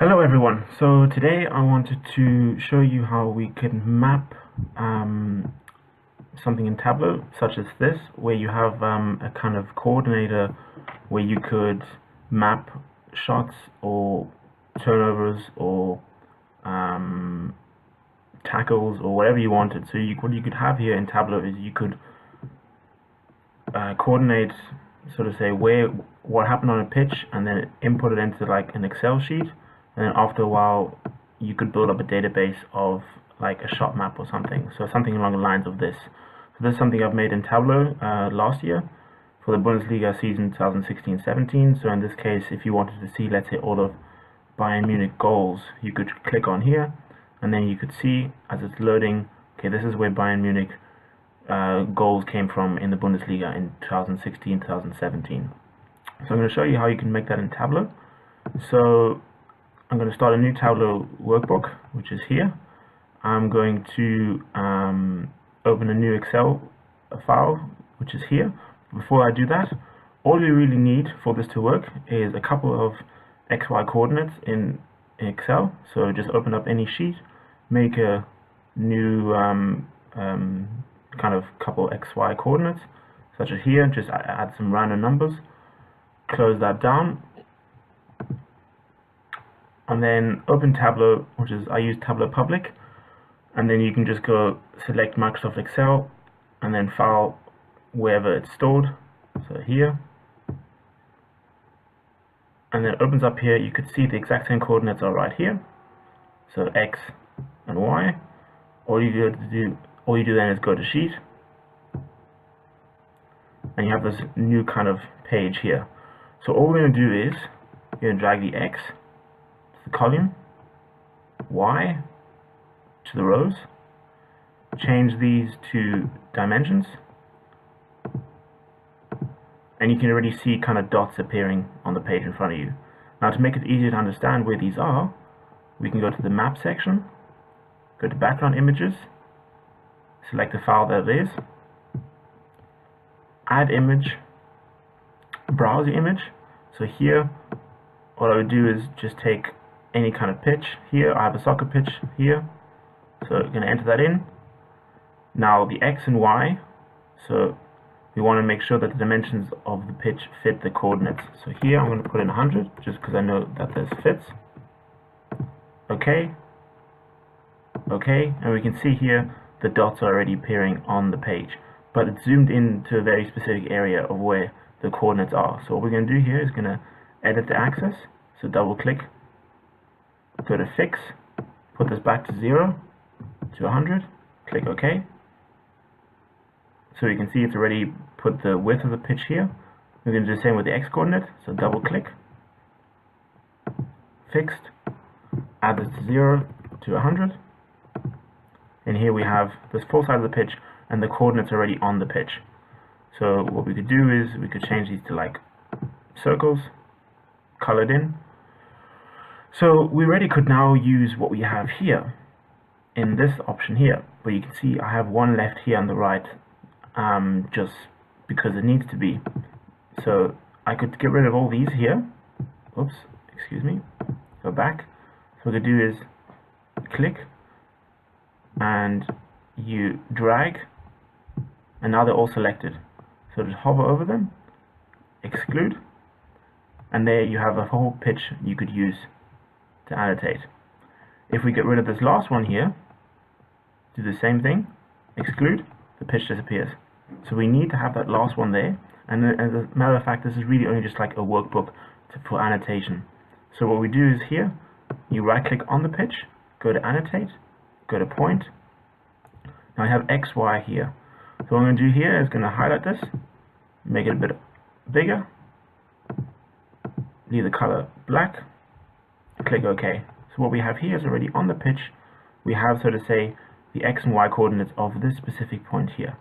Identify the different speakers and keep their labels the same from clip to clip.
Speaker 1: Hello everyone. So today I wanted to show you how we can map something in Tableau, such as this, where you have a kind of coordinator where you could map shots or turnovers or tackles or whatever you wanted. So what you could have here in Tableau is you could coordinate, sort of say what happened on a pitch, and then input it into like an Excel sheet, and then after a while you could build up a database of like a shot map or something. So something along the lines of this. So this is something I've made in Tableau last year for the Bundesliga season 2016-17. So in this case, if you wanted to see, let's say, all of Bayern Munich goals, you could click on here, and then you could see as it's loading, okay, this is where Bayern Munich goals came from in the Bundesliga in 2016-2017. So I'm going to show you how you can make that in Tableau. So I'm going to start a new Tableau workbook, which is here. I'm going to open a new Excel file, which is here. Before I do that, all you really need for this to work is a couple of XY coordinates in Excel. So just open up any sheet, make a new kind of couple XY coordinates, such as here, just add some random numbers, close that down, and then open Tableau, which is, I use Tableau Public, and then you can just go select Microsoft Excel and then file wherever it's stored, so here, and then it opens up here. You could see the exact same coordinates are right here, so X and Y. All you do then is go to Sheet, and you have this new kind of page here. So all we're going to do is you're going to drag the X to the column, Y to the rows, change these to dimensions, and you can already see kind of dots appearing on the page in front of you. Now, to make it easier to understand where these are, we can go to the map section, go to background images, select the file that it is, add image, browse the image. So here, what I would do is just take any kind of pitch. Here, I have a soccer pitch here, so I'm going to enter that in. Now the X and Y, so we want to make sure that the dimensions of the pitch fit the coordinates. So here I'm going to put in 100, just because I know that this fits. Okay, and we can see here the dots are already appearing on the page, but it's zoomed in to a very specific area of where the coordinates are. So what we're going to do here is going to edit the axis, so double click, go to fix, put this back to 0 to 100, click OK. So you can see it's already put the width of the pitch here. We're going to do the same with the X coordinate, so double click, fixed, add this to 0 to 100, and here we have this full size of the pitch and the coordinates already on the pitch. So what we could do is we could change these to like circles, colored in. So we already could now use what we have here in this option here, but you can see I have one left here on the right, just because it needs to be. So I could get rid of all these here. Oops, excuse me, go back. So what we could do is click, and you drag, and now they're all selected. So just hover over them, exclude, and there you have a whole pitch you could use to annotate. If we get rid of this last one here, do the same thing, exclude, the pitch disappears. So we need to have that last one there, and as a matter of fact, this is really only just like a workbook for annotation. So what we do is here, you right click on the pitch, go to annotate, go to point. Now I have X, Y here. So what I'm going to do here is going to highlight this, make it a bit bigger, leave the color black, click OK. So what we have here is already on the pitch. We have, so to say, the X and Y coordinates of this specific point here.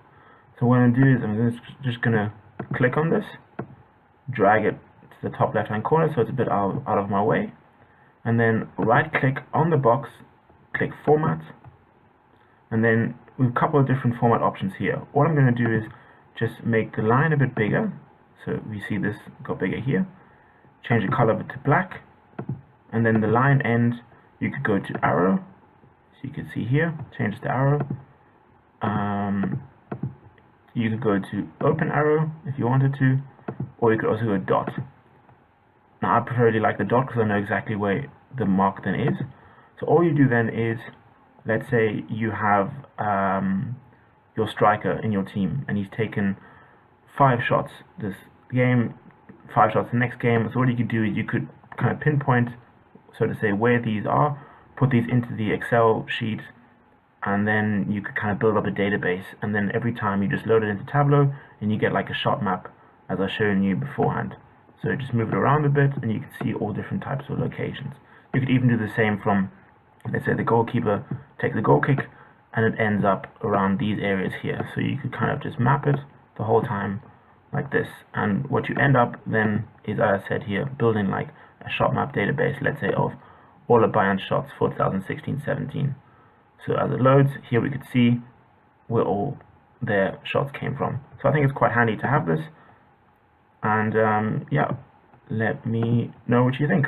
Speaker 1: So what I'm going to do is I'm just going to click on this, drag it to the top left hand corner so it's a bit out of my way, and then right click on the box, click format, and then we have a couple of different format options here. What I'm going to do is just make the line a bit bigger, so we see this got bigger here, change the color of it to black, and then the line end, you could go to arrow. So you can see here, change the arrow. You could go to open arrow if you wanted to, or you could also go dot. Now I preferably like the dot because I know exactly where the mark then is. So all you do then is, let's say you have your striker in your team and he's taken 5 shots this game, 5 shots the next game. So what you could do is you could kind of pinpoint, so to say, where these are, put these into the Excel sheet, and then you could kind of build up a database, and then every time you just load it into Tableau and you get like a shot map as I've shown you beforehand. So just move it around a bit and you can see all different types of locations. You could even do the same from, let's say the goalkeeper takes a goal kick and it ends up around these areas here. So you could kind of just map it the whole time like this, and what you end up then is, as I said here, building like a shot map database, let's say of all of Bayern's shots for 2016-17. So as it loads, here we could see where all their shots came from. So I think it's quite handy to have this, and yeah, let me know what you think.